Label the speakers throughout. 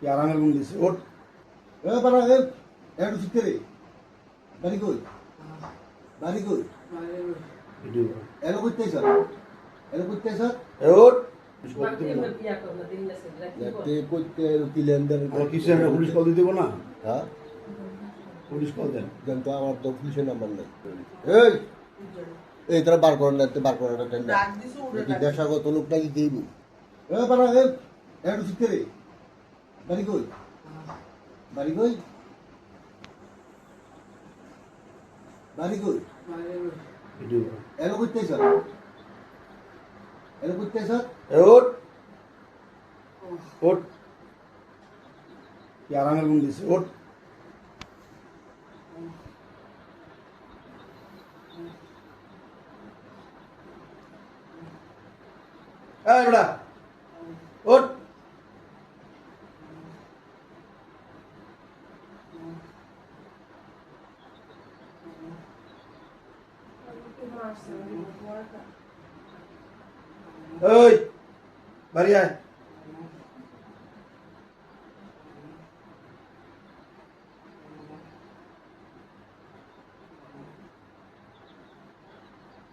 Speaker 1: আরামের গুণ দিছে ওট এ পারা এ একটু শিখতে রে বাড়ি কই এলো করতে স্যার এ ওট কি লেনদেন কিছু একটা পুলিশ কল দিতে না হ্যাঁ পুলিশ কল দেন কিন্তু আমার তো পুলিশের নাম্বার নেই এই এই তারা বার করেন না বার করেন না কি পেশাগত লোক নাকি কি এ পারা এ একটু শিখতে রে বাড়ি কই এলো করতে স্যার এ ওট কি আরামের গুণ দিছে ওট এই বেটা ওট ওই বাড়ি আয়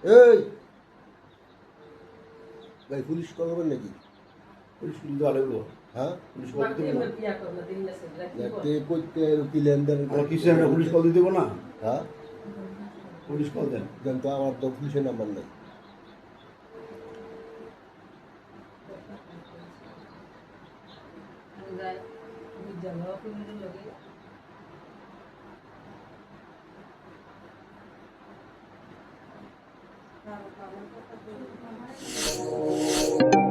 Speaker 1: এই ভাই পুলিশ কল করবেন নাকি পুলিশ কিন্তু আলাদা হ্যাঁ পুলিশ কল দিতে কি লেনদেন কিছু একটা পুলিশ কল দিতে না হ্যাঁ পুলিশ কল দেন কিন্তু আমার তো পুলিশের নাম্বার নেই
Speaker 2: Claro,